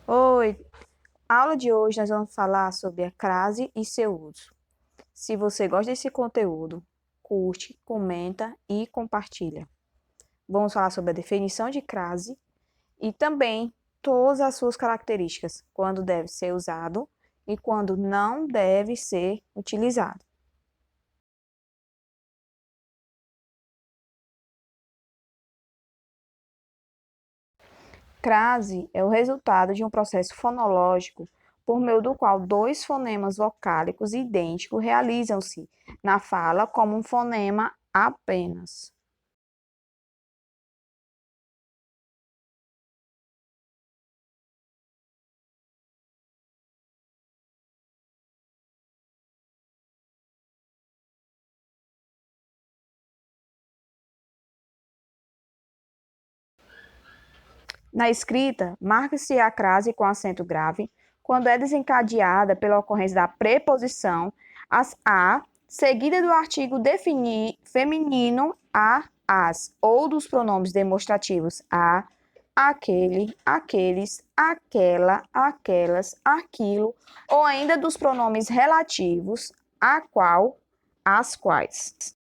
Oi, aula de hoje nós vamos falar sobre a crase e seu uso. Se você gosta desse conteúdo, curte, comenta e compartilha. Vamos falar sobre a definição de crase e também todas as suas características, quando deve ser usado e quando não deve ser utilizado. Crase é o resultado de um processo fonológico por meio do qual dois fonemas vocálicos idênticos realizam-se na fala como um fonema apenas. Na escrita, marca-se a crase com acento grave quando é desencadeada pela ocorrência da preposição a, seguida do artigo feminino as, ou dos pronomes demonstrativos a, aquele, aqueles, aquela, aquelas, aquilo, ou ainda dos pronomes relativos a qual, as quais.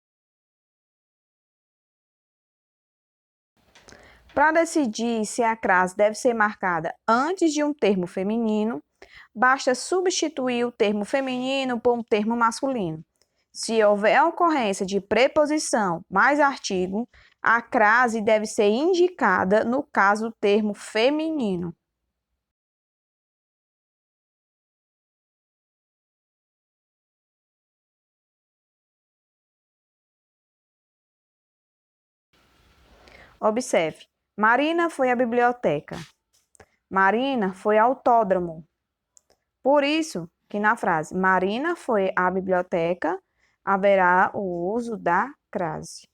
Para decidir se a crase deve ser marcada antes de um termo feminino, basta substituir o termo feminino por um termo masculino. Se houver a ocorrência de preposição mais artigo, a crase deve ser indicada no caso do termo feminino. Observe: Marina foi à biblioteca. Marina foi ao autódromo. Por isso que na frase Marina foi à biblioteca haverá o uso da crase.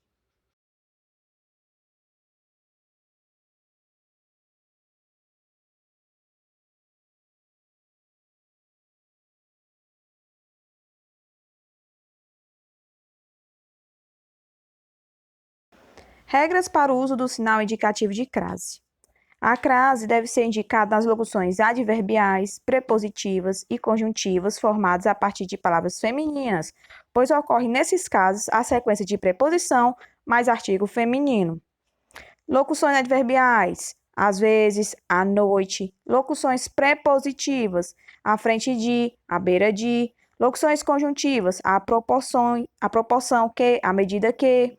Regras para o uso do sinal indicativo de crase. A crase deve ser indicada nas locuções adverbiais, prepositivas e conjuntivas formadas a partir de palavras femininas, pois ocorre nesses casos a sequência de preposição mais artigo feminino. Locuções adverbiais, às vezes, à noite. Locuções prepositivas, à frente de, à beira de. Locuções conjuntivas, a proporção que, à medida que.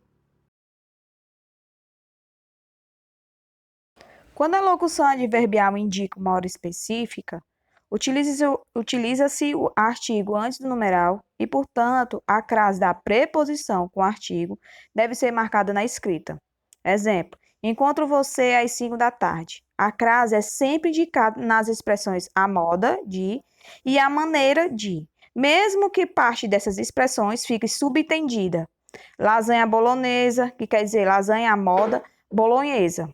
Quando a locução adverbial indica uma hora específica, utiliza-se o artigo antes do numeral e, portanto, a crase da preposição com artigo deve ser marcada na escrita. Exemplo: encontro você às 5 da tarde. A crase é sempre indicada nas expressões a moda de e a maneira de, mesmo que parte dessas expressões fique subentendida. Lasanha bolonhesa, que quer dizer lasanha à moda bolonhesa.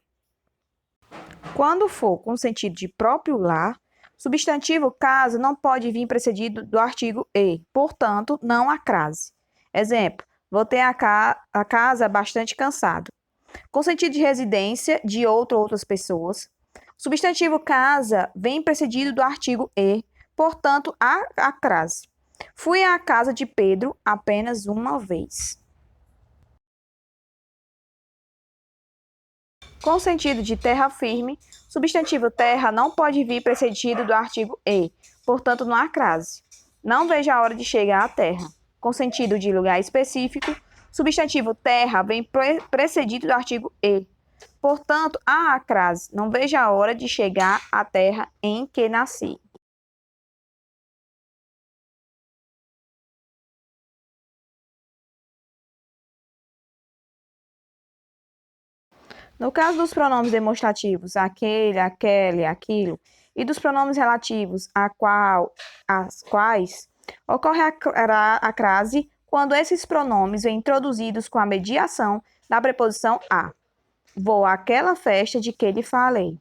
Quando for com sentido de próprio lar, substantivo casa não pode vir precedido do artigo e, portanto, não a crase. Exemplo: voltei a casa bastante cansado. Com sentido de residência de outro ou outras pessoas, substantivo casa vem precedido do artigo e, portanto, a crase. Fui à casa de Pedro apenas uma vez. Com sentido de terra firme, substantivo terra não pode vir precedido do artigo e, portanto, não há crase. Não vejo a hora de chegar à terra. Com sentido de lugar específico, substantivo terra vem precedido do artigo e, portanto, há a crase. Não vejo a hora de chegar à terra em que nasci. No caso dos pronomes demonstrativos, aquele, aquele, aquilo, e dos pronomes relativos, a qual, as quais, ocorre a crase quando esses pronomes vêm introduzidos com a mediação da preposição a. Vou àquela festa de que lhe falei.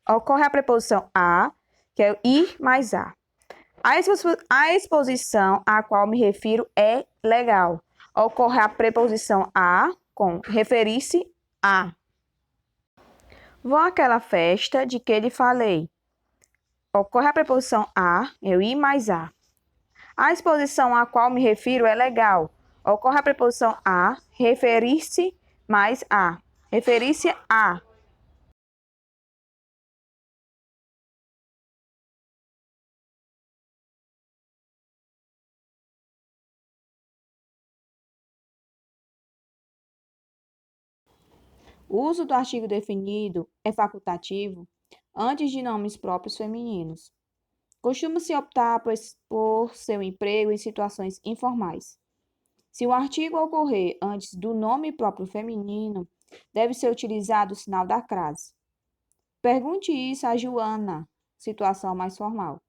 Ocorre a preposição a, que é o ir mais a. A exposição a qual me refiro é legal. Ocorre a preposição a com referir-se a. Vou àquela festa de que lhe falei. ocorre a preposição a, eu ir mais a. A exposição a qual me refiro é legal. Ocorre a preposição a, referir-se mais a. Referir-se a. O uso do artigo definido é facultativo antes de nomes próprios femininos. Costuma-se optar por seu emprego em situações informais. Se o artigo ocorrer antes do nome próprio feminino, deve ser utilizado o sinal da crase. Pergunte isso a Joana, situação mais formal.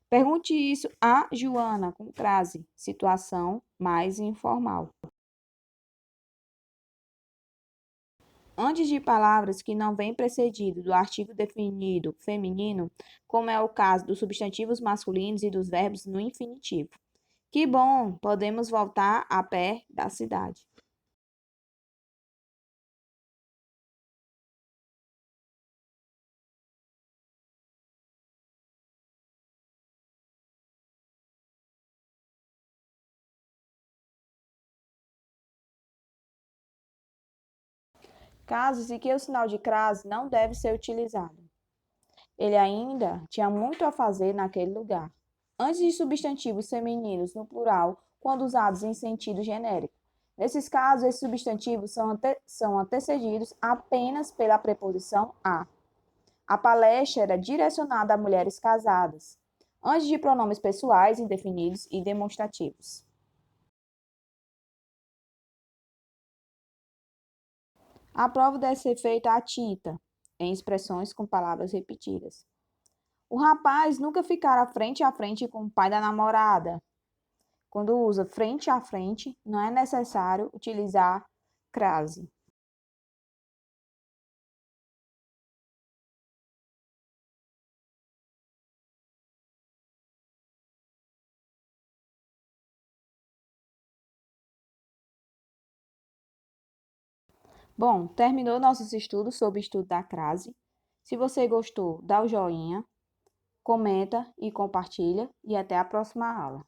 Pergunte isso a Joana, com crase, situação mais informal. Antes de palavras que não vêm precedido do artigo definido feminino, como é o caso dos substantivos masculinos e dos verbos no infinitivo. Que bom, podemos voltar a pé da cidade. Casos em que o sinal de crase não deve ser utilizado. Ele ainda tinha muito a fazer naquele lugar. Antes de substantivos femininos no plural, quando usados em sentido genérico. Nesses casos, esses substantivos são antecedidos apenas pela preposição a. A palestra era direcionada a mulheres casadas, antes de pronomes pessoais indefinidos e demonstrativos. A prova deve ser feita à tita, em expressões com palavras repetidas. O rapaz nunca ficará frente a frente com o pai da namorada. Quando usa frente a frente, não é necessário utilizar crase. Bom, terminou nossos estudos sobre o estudo da crase. Se você gostou, dá o joinha, comenta e compartilha e até a próxima aula.